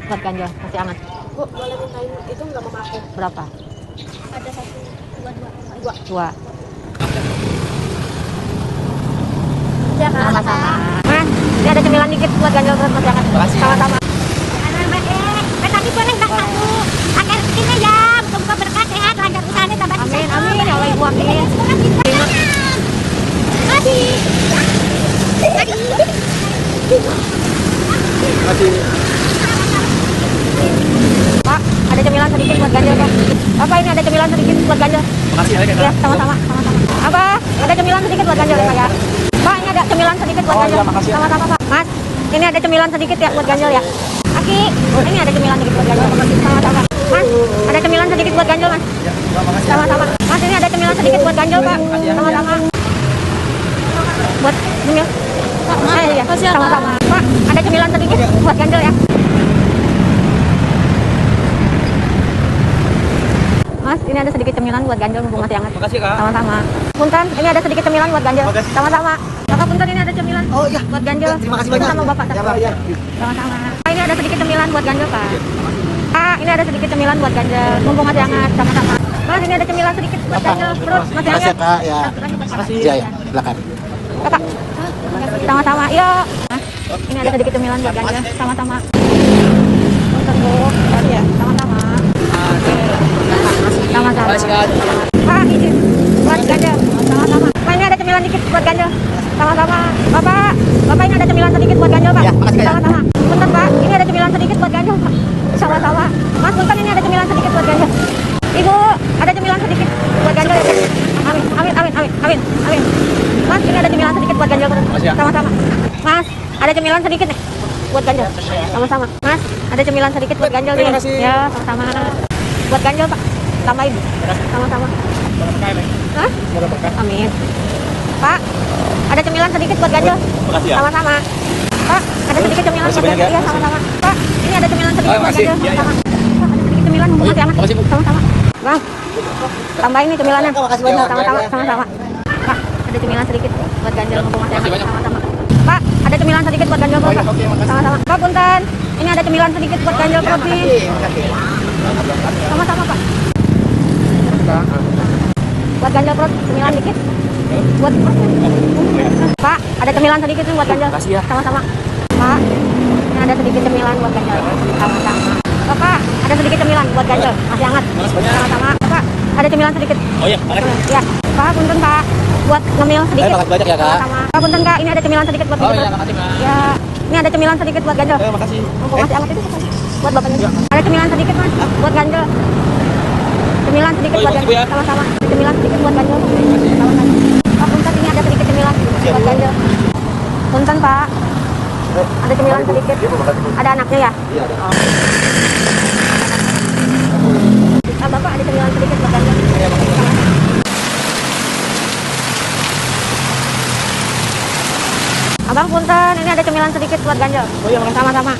buat ganjel, masih hangat. Bu, boleh mintain itu nggak mama aku? Berapa? Ada satu, dua. Dua. Ya kan? Sama-sama. Mas, ini ada cemilan dikit buat ganjel terus masih hangat. Makasih. Sama-sama. Tadi boleh nggak satu? Agar ini ya, semoga berkah sehat, lancar usahanya, tambah Amin, amin ya Allah Ibu, amin. Kasih. Pak, ada cemilan sedikit buat ganjel Pak. Apa ini ada cemilan sedikit buat ganjel? Makasih ya, Ya, sama-sama, sama-sama. Apa? Ada cemilan sedikit buat ganjel ya Pak ya? Pak, ini ada cemilan sedikit buat Oh, ganjel. iya, makasih ya. Sama-sama Pak. Mas, ini ada cemilan sedikit ya buat ganjel ya. Aki, ini ada cemilan sedikit buat ganjel. Sama-sama. Mas, ada cemilan sedikit buat ganjel Mas. Ya, makasih. Sama-sama. Mas, ini ada cemilan sedikit buat ganjel Pak. Sama-sama. Buat cemil. Iya, sama-sama. Pak, ada cemilan sedikit buat ganjel ya. Mas, ini ada sedikit cemilan buat ganjel mumpung masih hangat. Makasih, Kak. Sama-sama. Punten, ini ada sedikit cemilan buat ganjel. Makasih. Sama-sama. Kakak Punten, ini ada cemilan buat ganjel. Terima kasih banyak. Sama Bapak. Ya, Pak, ya. Sama-sama. Pak, ini ada sedikit cemilan buat ganjel, Pak. Pak, ini ada sedikit cemilan buat ganjel mumpung masih hangat. Sama-sama. Mas, ini ada cemilan sedikit buat ganjel perut masih Makasih, hangat. Kak. Ya. Makasih. Iya, ya. Silakan. Kakak. Sama-sama. Yuk. Mas, ini ada sedikit cemilan buat ganjel. Sama-sama. Punten, Bu. Ya, sama-sama. Sama-sama. Makasih, Kak. Pak, izin buat ganjel. Sama-sama. Pak, ini ada cemilan dikit buat ganjel. Sama-sama. Bapak, ini ada cemilan sedikit buat ganjel, Pak. Ya, makasih, Kak. Sama-sama. Punten, Pak, ini ada cemilan sedikit buat ganjel, Pak. Sama-sama. Mas, punten, ini ada cemilan sedikit buat ganjel. Ibu, ada cemilan sedikit buat ganjel ya. Amin, amin, amin, amin, amin, amin. Mas, ini ada cemilan sedikit buat ganjel. Makasih, ya. Sama-sama. Mas, ada cemilan sedikit nih buat ganjel. Sama-sama. Mas, ada cemilan sedikit buat ganjel nih. Terima kasih. Ya, sama-sama. Buat ganjel, Pak. Tambahin. Sama-sama. Hah? Semoga berkah. Amin. Pak, ada cemilan sedikit buat ganjel. Makasih ya. Sama-sama. Pak, ada sedikit cemilan Makasih buat banyak ganjel. ya. Iya, sama-sama. Pak, ini ada cemilan sedikit buat makasih. ganjel. Iya, iya. Sama-sama. Pak, ada sedikit cemilan mumpung masih hangat. Makasih, Bu. Sama-sama. Bang, tambahin nih cemilannya. Makasih banyak. Sama-sama, sama-sama. Pak, ada cemilan sedikit buat ganjel mumpung masih Makasih hangat. banyak. Sama-sama. Pak, ada cemilan sedikit buat ganjel perut. Oh, iya, Pak. oke, makasih. Sama-sama. Pak, punten. Ini ada cemilan sedikit buat ganjel perut nih. Sama-sama, Pak. Buat ganjel perut, cemilan dikit. Buat Pak, ada cemilan sedikit nih buat ganjel. Makasih ya. Sama-sama. Pak, ini ada sedikit cemilan buat ganjel. Sama-sama. Bapak, ada sedikit cemilan buat ganjel. Masih hangat. Makasih banyak. Sama-sama. Bapak, ada cemilan sedikit. Oh iya, makasih. Ya, Pak, punten Pak. Buat ngemil sedikit. Makasih banyak ya, Kak. Sama-sama. Pak, punten Kak, ini ada cemilan sedikit buat Oh ganjel. iya, makasih, Kak. Ya, ini ada cemilan sedikit buat ganjel. Makasih. Mumpung masih hangat itu buat bapaknya. Ada cemilan sedikit Mas buat ganjel. Cemilan sedikit Oh, iya, buat makasih, Bu, ganjel. ya. Sama-sama. Cemilan sedikit buat ganjel. Makasih. Sama-sama. Pak punten, ini ada sedikit cemilan buat ganjel. Punten Pak. Ada cemilan sedikit. Ada anaknya ya? Iya, ada. Ah, Bapak ada cemilan sedikit buat ganjel. Iya, makasih. Abang punten, ini ada cemilan sedikit buat ganjel. Oh iya, makasih. Sama-sama.